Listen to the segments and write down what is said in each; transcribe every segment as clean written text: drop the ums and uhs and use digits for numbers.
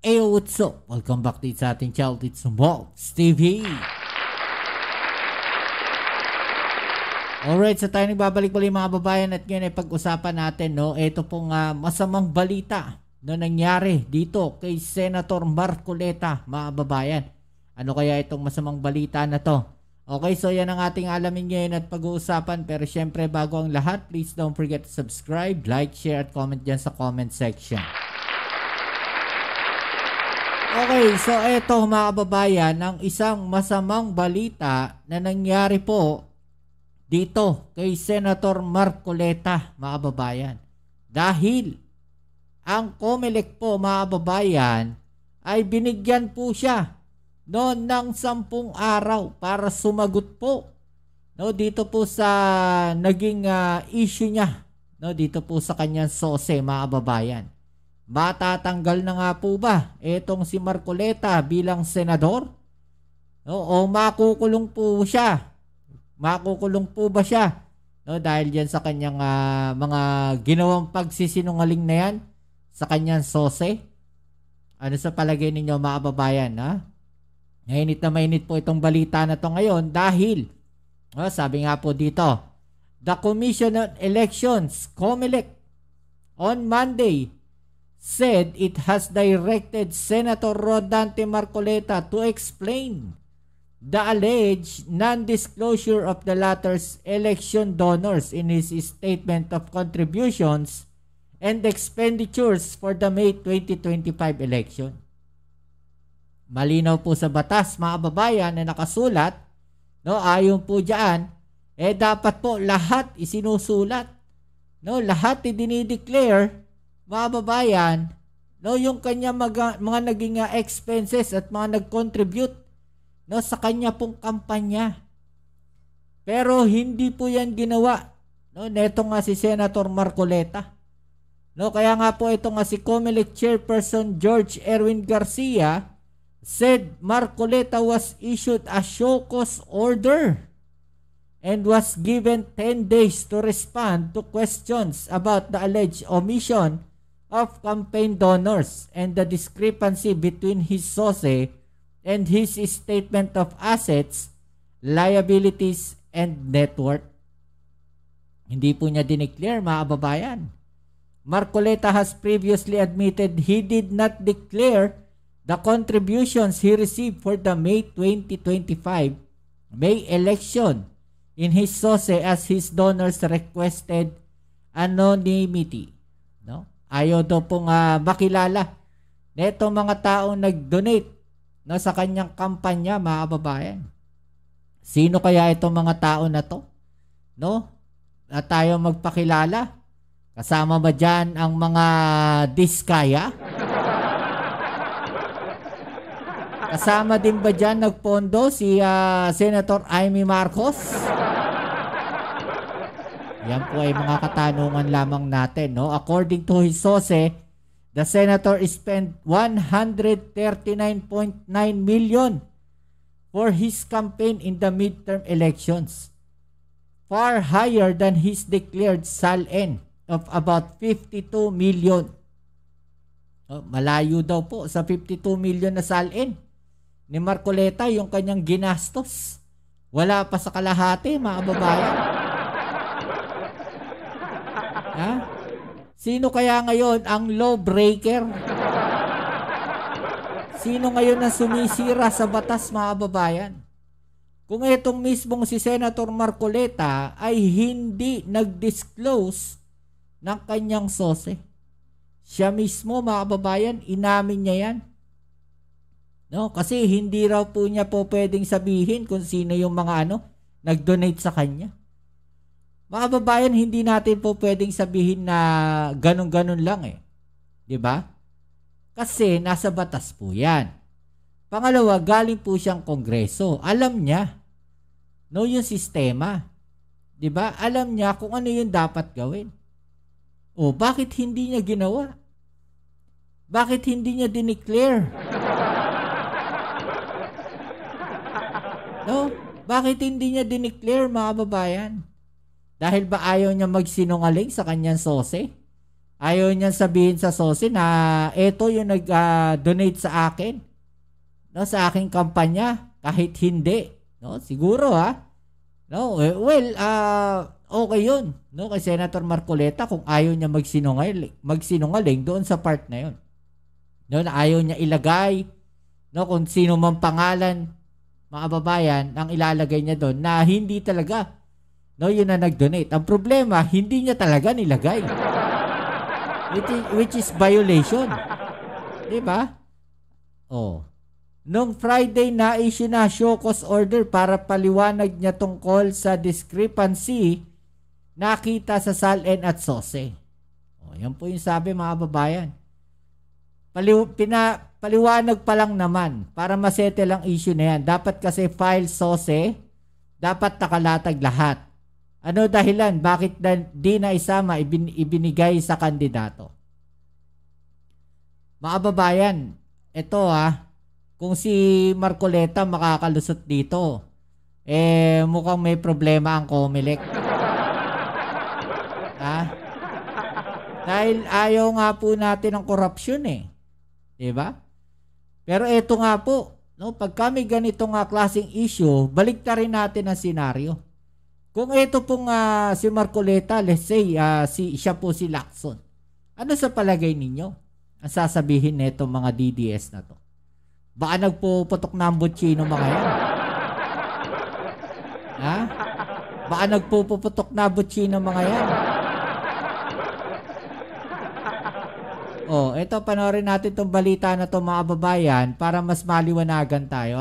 Ayo, what's up? Welcome back to sa ating channel. It's Bolts TV. Alright, so tayo nagbabalik-balik mga babayan at ngayon ay pag-usapan natin, no? Ito pong masamang balita na nangyari dito kay Senator Marcoleta, mga babayan. Ano kaya itong masamang balita na to? Okay, so yan ang ating alamin ngayon at pag-uusapan. Pero syempre, bago ang lahat, please don't forget to subscribe, like, share, at comment dyan sa comment section. Okay, so eto mga kababayan, ang isang masamang balita na nangyari po dito kay Senator Marcoleta, mga kababayan. Dahil ang COMELEC po, mga kababayan, ay binigyan po siya noon ng 10 araw para sumagot po, no, dito po sa naging issue niya, no, dito po sa kanyang SOSE, mga kababayan. Matatanggal na nga po ba itong si Marcoleta bilang senador? No, o makukulong po siya? Makukulong po ba siya? No, dahil diyan sa kanyang mga ginawang pagsisinungaling na yan sa kanyang SOSE? Ano sa palagay ninyo, mga kababayan? Mainit na mainit po itong balita na to ngayon dahil sabi nga po dito, the Commission on Elections, COMELEC, on Monday said it has directed Senator Rodante Marcoleta to explain the alleged non-disclosure of the latter's election donors in his statement of contributions and expenditures for the May 2025 election. Malinaw po sa batas, mga kababayan, na nakasulat, no, ayon po diyan, dapat po lahat isinusulat, no, lahat dinideclare, mga kababayan, no, yung kanya mga naging expenses at mga nag-contribute, no, sa kanya pong kampanya. Pero hindi po yan ginawa, no, neto nga si Senator Marcoleta. No, kaya nga po ito nga si COMELEC Chairperson George Erwin Garcia said Marcoleta was issued a show cause order and was given 10 days to respond to questions about the alleged omission of campaign donors and the discrepancy between his SOSE and his statement of assets, liabilities, and net worth. Hindi po niya dineclare, mga kababayan. Marcoleta has previously admitted he did not declare the contributions he received for the May 2025 May election in his SOSE as his donors requested anonymity. No? Ayaw daw pong makilala netong mga taong nag-donate, no, sa kanyang kampanya, mga kababayan. Sino kaya itong mga tao na to? No? Na tayo magpakilala? Kasama ba dyan ang mga diskaya? Kasama din ba dyan nagpondo si Senator Amy Marcos? Yan po ay mga katanungan lamang natin, no? According to his SOSE, the senator spent 139.9 million for his campaign in the midterm elections, far higher than his declared SALN of about 52 million. Malayo daw po sa 52 million na SALN ni Marcoleta yung kanyang ginastos. Wala pa sa kalahati, mga babayan. Sino kaya ngayon ang lawbreaker? Sino ngayon ang sumisira sa batas, mga babayan? Kung itong mismong si Senator Marcoleta ay hindi nag-disclose ng kanyang SOSE. Siya mismo, mga babayan, inamin niya yan. No, kasi hindi raw po niya po pwedeng sabihin kung sino yung mga nag-donate sa kanya. Mga babayan, hindi natin po pwedeng sabihin na ganun-ganun lang eh. 'Di ba? Kasi nasa batas po 'yan. Pangalawa, galing po siyang Kongreso. Alam niya, no, yung sistema. 'Di ba? Alam niya kung ano yung dapat gawin. O bakit hindi niya ginawa? Bakit hindi niya dineclare? No? Bakit hindi niya dineclare, mga babayan? Dahil ba ayaw niya magsinungaling sa kanyang SOSE? Ayaw niyang sabihin sa SOSE na eto yung nag-donate sa akin, no, sa aking kampanya, kahit hindi, no, siguro no, okay yun, no, kay Senator Marcoleta kung ayaw niya magsinungaling doon sa part na yun, no, na ayaw niya ilagay, no, kung sino man pangalan, mga babayan, ang ilalagay niya doon na hindi talaga, no, yun na nag-donate. Ang problema, hindi niya talaga nilagay. Which is violation. Diba? Nung Friday na issue na show cause order para paliwanag niya tungkol sa discrepancy nakita sa SALN at SOSE. Yan po yung sabi, mga babayan. Paliwanag pa lang naman para masettle ang issue na yan. Dapat kasi file SOSE, dapat nakalatag lahat. Ano dahilan? Bakit di na isama ibinigay sa kandidato? Mga babayan, ito kung si Marcoleta makakalusot dito, mukhang may problema ang COMELEC. Dahil ayaw nga po natin ng korupsyon diba? Pero ito nga po, no, pag kami ganitong klaseng issue, balik na rin natin ang senaryo. Kung ito pong si Marcoleta, let's say, siya po si Lacson. Ano sa palagay ninyo ang sasabihin nito mga DDS na to? Baka nagpuputok na ang butsino mga yan. Baka nagpuputok na butsino mga yan. Ito, panoorin natin itong balita na to, mga babayan, para mas maliwanagan tayo.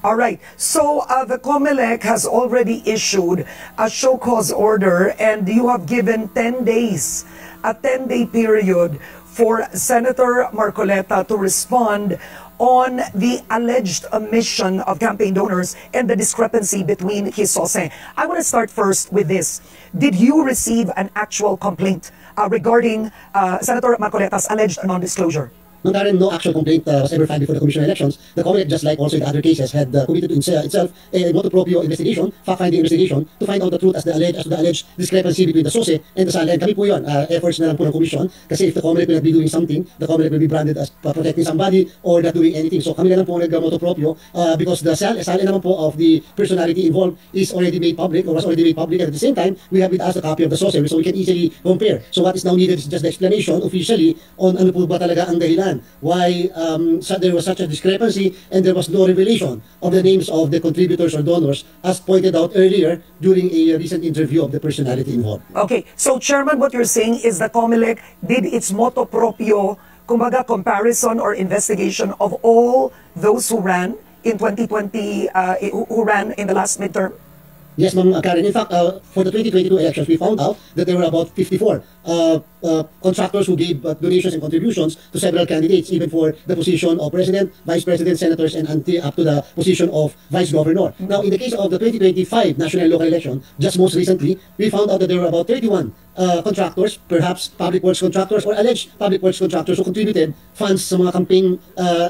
All right. So the COMELEC has already issued a show cause order, and you have given 10 days, a 10-day period for Senator Marcoleta to respond on the alleged omission of campaign donors and the discrepancy between his SOSE. I want to start first with this. Did you receive an actual complaint regarding Senator Marcoleta's alleged non-disclosure? No actual complaint was ever filed before the Commission on Elections. The COMELEC, just like also in the other cases, had committed to itself a motu proprio investigation, fact-finding investigation, to find out the truth as to the alleged discrepancy between the SOSE and the SALN. Kami po yun, efforts na lang po ng Commission, kasi if the COMELEC will not be doing something, the COMELEC will be branded as protecting somebody or not doing anything. So kami na lang po nag-motu proprio because the SALN naman po of the personality involved is already made public or was already made public, and at the same time, we have with us a copy of the SOSE so we can easily compare. So what is now needed is just the explanation officially on ano po ba talaga ang dahilan why there was such a discrepancy and there was no revelation of the names of the contributors or donors as pointed out earlier during a recent interview of the personality involved. Okay, so Chairman, what you're saying is the COMELEC did its motu proprio, kumbaga, comparison or investigation of all those who ran in 2020, who ran in the last midterm? Yes, Ma'am Karen. In fact, for the 2022 elections, we found out that there were about 54 contractors who gave donations and contributions to several candidates, even for the position of president, vice president, senators, and up to the position of vice governor. Now, in the case of the 2025 national and local election, just most recently, we found out that there were about 31 contractors, perhaps public works contractors or alleged public works contractors who contributed funds sa mga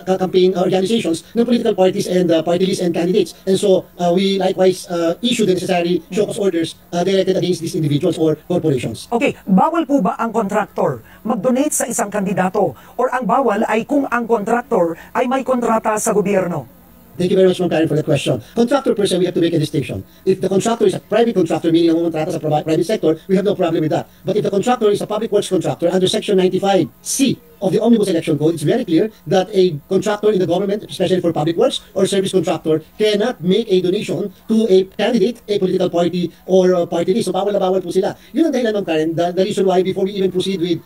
campaign organizations ng political parties and party lists and candidates. And so, we likewise issued the necessary show cause orders directed against these individuals or corporations. Okay, bawal po ba ang contractor mag-donate sa isang kandidato? Or ang bawal ay kung ang contractor ay may kontrata sa gobyerno? Thank you very much, Ma'am Karen, for the question. Contractor per se, we have to make a distinction. If the contractor is a private contractor, meaning ang kontrata sa private sector, we have no problem with that. But if the contractor is a public works contractor under Section 95C of the Omnibus Election Code, it's very clear that a contractor in the government, especially for public works or service contractor, cannot make a donation to a candidate, a political party, or party list. So bawal na bawal po sila. Yun ang dahilan, Ma'am Karen, the reason why before we even proceed with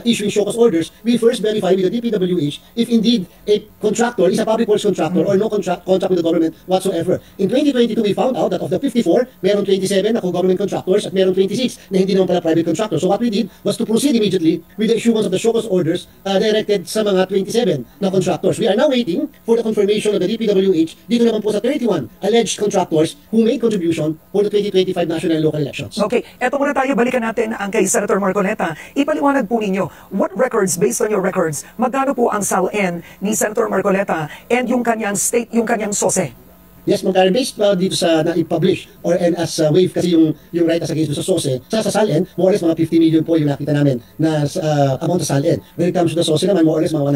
issuing show cause orders, we first verify with the DPWH if indeed a contractor is a public works contractor or no contract with the government whatsoever. In 2022, we found out that of the 54, meron 27 na government contractors at meron 26 na hindi naman pala private contractors. So what we did was to proceed immediately with the issuance of the show cause orders directed sa mga 27 na contractors. We are now waiting for the confirmation of the DPWH dito naman po sa 31 alleged contractors who made contribution for the 2025 national and local elections. Okay, eto muna tayo, balikan natin ang kay Senator Marcoleta. Ipaliwanag po ninyo, what records, based on your records, magkano po ang SALN ni Senator Marcoleta and yung kanyang state, yung kanyang SOSE? Yes, Ma'am Karen, based dito sa na-publish or and as wave kasi yung right as against sa SOSE, sa SALN, more or less mga 50 million po yung nakita namin na amount sa SALN. When it comes to the SOSE naman, more or less mga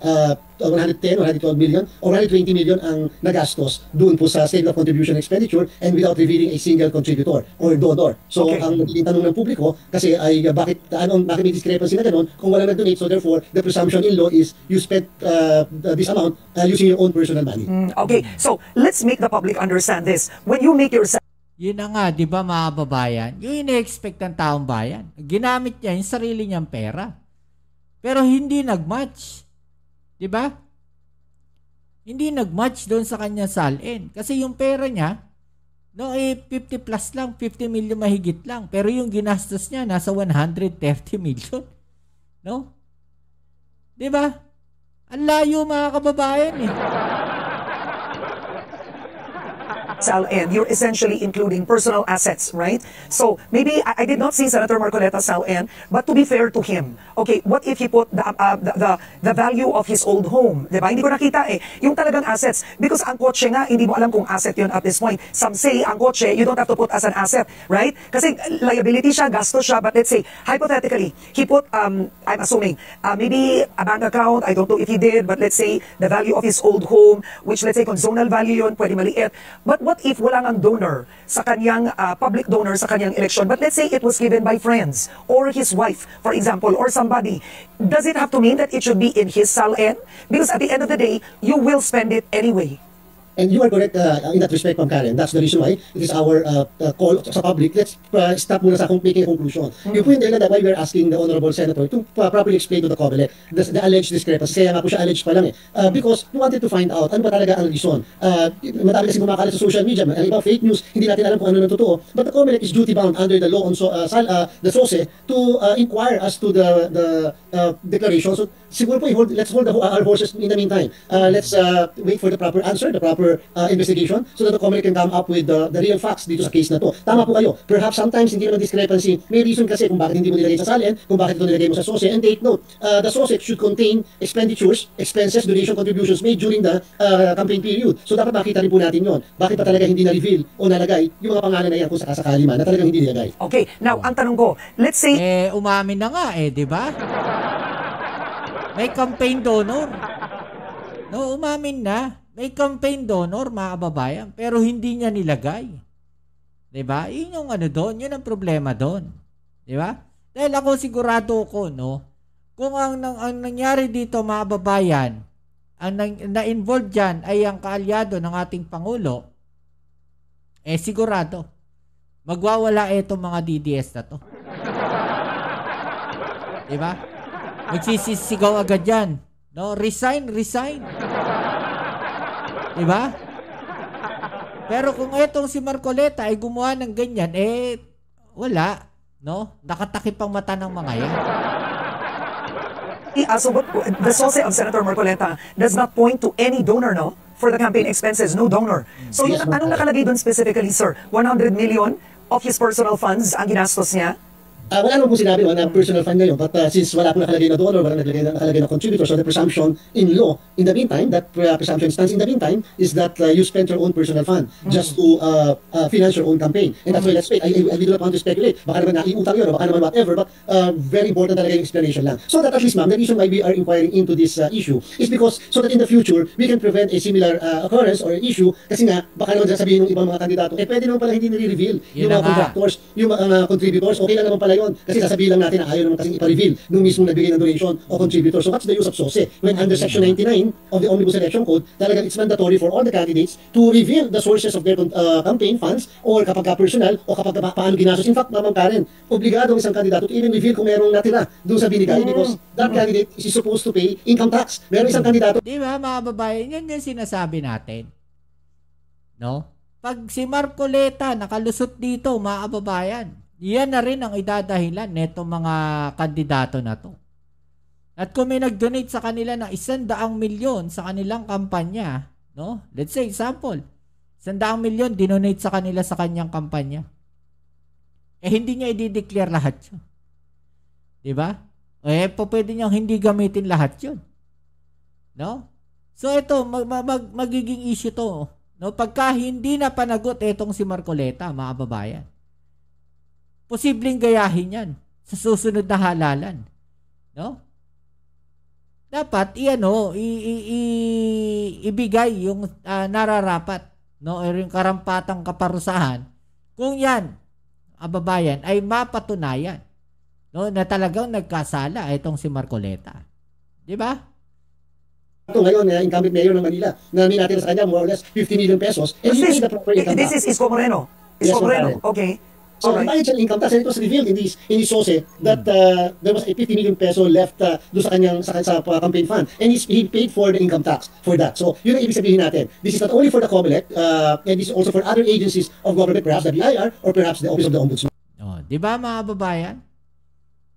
110 or 112 million or 120 million ang nagastos doon po sa statement of contribution expenditure and without revealing a single contributor or donor. So ang nagiging tanong ng publiko kasi ay bakit may discrepancy na gano'n kung walang nag-donate, so therefore the presumption in law is you spent this amount using your own personal money. Okay, so let's make the public understand this. When you make your Yun na nga, di ba mga kababayan? Yung ine-expect ng taong bayan. Ginamit niya yung sarili niyang pera. Pero hindi nag-match. Di ba? Hindi nag-match doon sa kanya SALN. Kasi yung pera niya, no, 50 plus lang, 50 million mahigit lang. Pero yung ginastos niya, nasa 130 million. No? Di ba? Ang layo mga kababayan eh. SALN, you're essentially including personal assets, right? So maybe I did not see Senator Marcoleta SALN, but to be fair to him, okay, what if he put the value of his old home, di ba? Hindi ko nakita eh, yung talagang assets, because ang kotse nga, hindi mo alam kung asset yun at this point. Some say, ang kotse, you don't have to put as an asset, right? Kasi liability siya, gastos siya, but let's say, hypothetically, he put, I'm assuming, maybe a bank account, I don't know if he did, but let's say, the value of his old home, which let's say, kung zonal value yun, pwede maliit. But what if wala ang donor sa kanyang public donor sa kanyang election, but let's say it was given by friends or his wife, for example, or somebody? Does it have to mean that it should be in his SALN? Because at the end of the day, you will spend it anyway. And you are correct in that respect, Ma'am Karen. That's the reason why it is our call sa public. Let's stop muna sa making a conclusion. Yung point that why we are asking the Honorable Senator to properly explain to the COMELEC the alleged discrepancy. Kaya nga po siya alleged pa lang eh. Because we wanted to find out ano ba talaga ang reason. Madami kasi kumakalat sa social media. Ang iba fake news, hindi natin alam kung ano ng totoo. But the COMELEC is duty bound under the law on the SOSE to inquire as to the declaration. So siguro po, let's hold our horses in the meantime. Let's wait for the proper answer, the proper investigation, so that the COMELEC can come up with the real facts dito sa case na to. Tama po kayo. Perhaps sometimes hindi naman discrepancy. May reason kasi kung bakit hindi mo nilagay sa SALN, kung bakit ito nilagay mo sa SOSE. And take note, the SOSE should contain expenditures, expenses, donation, contributions made during the campaign period. So dapat makita rin po natin yon. Bakit pa talaga hindi na-reveal o nalagay yung mga pangalan na yan kung sakasakali man na talagang hindi nilagay. Okay, now ang tanong ko, let's say Umamin na nga di ba? May campaign donor. No, umamin na. May campaign donor, mga kababayan, pero hindi niya nilagay. 'Di ba? Yun yung doon, yun ang problema doon. 'Di ba? Dahil ako sigurado ko, no, kung ang nangyari dito, mga kababayan, ang na-involved diyan ay ang kaalyado ng ating pangulo, sigurado magwawala itong mga DDS na to. 'Di ba? Magsisisigaw agad yan. No? Resign. Diba? Pero kung itong si Marcoleta ay gumawa ng ganyan, wala. No? Nakatakip ang mata ng mga yan. So the SOSE of Senator Marcoleta does not point to any donor, no? For the campaign expenses, no donor. So Yes, anong nakalagay doon specifically, sir? 100 million of his personal funds ang ginastos niya? Wala naman po sinabi na personal fund ngayon, but since wala po nakalagay na donor, wala nakalagay na contributor, so the presumption in law, in the meantime, that presumption stands in the meantime, is that you spent your own personal fund just to finance your own campaign. And that's why, let's say, I do not want to speculate, baka naman naiutang yun, o baka naman whatever, but very important talaga yung explanation lang. So that at least, ma'am, the reason why we are inquiring into this issue is because, so that in the future, we can prevent a similar occurrence or issue, kasi nga, baka naman sabihin ng ibang mga kandidato, pwede naman pala hindi nire-reveal yung mga contractors, yung mga contributors, okay lang naman pala yun, kasi sasabihin lang natin na ayaw naman kasing ipa-reveal nung mismo nagbigay ng donation o contributor. So what's the use of SOSE? When under Section 99 of the Omnibus Election Code, talagang it's mandatory for all the candidates to reveal the sources of their campaign funds or kapag personal o kapag paano ginastos. In fact, Ma'am Karen, obligado ang isang kandidato to even reveal kung merong natira doon sa binigay because that candidate is supposed to pay income tax. Meron isang kandidato. Di ba, mga babae, yan yung sinasabi natin. No? Pag si Marcoleta nakalusot dito, mga kababayan, yan na rin ang idadahilan netong mga kandidato na to. At kung may nag-donate sa kanila ng 100 milyon sa kanilang kampanya, no? Let's say example, 100 milyon dinonate sa kanila sa kanyang kampanya. Hindi niya i-declare lahat 'yun. 'Di ba? Pwede niyang hindi gamitin lahat 'yun. No? So ito magiging issue to, no, pagka hindi na panagot itong si Marcoleta, mga kababayan, posibleng gayahin yan sa susunod na halalan. No? Dapat ibigay yung nararapat, no, o yung karampatang kaparusahan kung yan, kababayan, ay mapatunayan, no, na talagang nagkasala itong si Marcoleta. Di ba? Ito ngayon, incumbent mayor ng Manila, na natin sa kanya more or less 50 million pesos. And he paid the proper income tax. This is Isko Moreno. Yes, Moreno. Okay. So, bayad siya ng income tax, and it was revealed in his SOSE that there was a 50 million peso left doon sa kanyang sa campaign fund, and he paid for the income tax for that. So, yun ang ibig sabihin natin. This is not only for the COMELEC, and this is also for other agencies of government, perhaps the BIR or perhaps the Office of the Ombudsman. Oh, di ba mga babayan?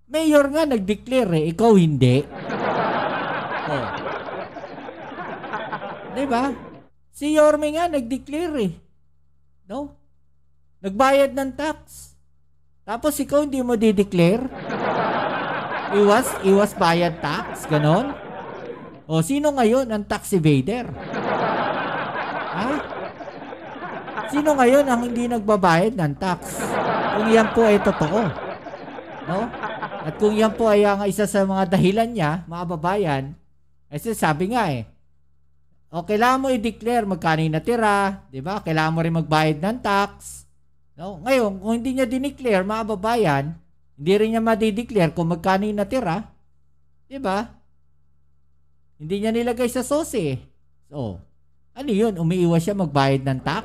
Mayor nga nag-declare ikaw hindi. Oh. Di ba? Si Yorme nga nag-declare no? Nagbayad ng tax. Tapos ikaw hindi mo di-declare? Iwas bayad tax, ganon? O sino ngayon ang tax evader? Ha? Sino ngayon ang hindi nagbabayad ng tax? Kung yan po ay totoo. No? At kung yan po ay ang isa sa mga dahilan niya, mga babayan, kasi sabi nga o kailangan mo i-declare magkano yung natira, di ba? Kailangan mo rin magbayad ng tax. No? Ngayon, kung hindi niya dineclare, mga babayan, hindi rin niya madideclare kung magkano yung natira. Diba? Hindi niya nilagay sa SOSE. So, ano yun? Umiiwas siya magbayad ng tax?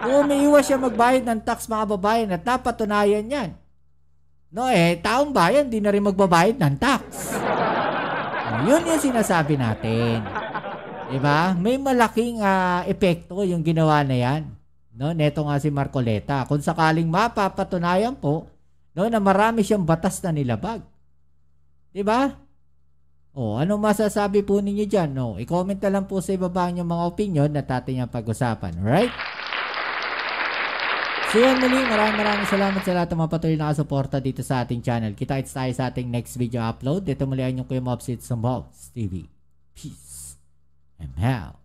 Kung umiiwas siya magbayad ng tax, mga babayan, at napatunayan yan. No, taong bayan, di na rin magbabayad ng tax. Yun yung sinasabi natin. Diba? May malaking epekto yung ginawa na yan. No, neto nga si Marcoleta. Kung sakaling mapapatunayan po, no, na marami siyang batas na nilabag. Diba? Ano masasabi po ninyo dyan? No, i-comment na lang po sa ibaba yung mga opinion na ating yung pag-usapan. Right? So yan muli, maraming salamat sa lahat ng mga patuloy na kasuporta dito sa ating channel. Kita-kits tayo sa ating next video upload. Dito muli ang yung Kuya Mobs, it's Mobs TV. Peace. And how?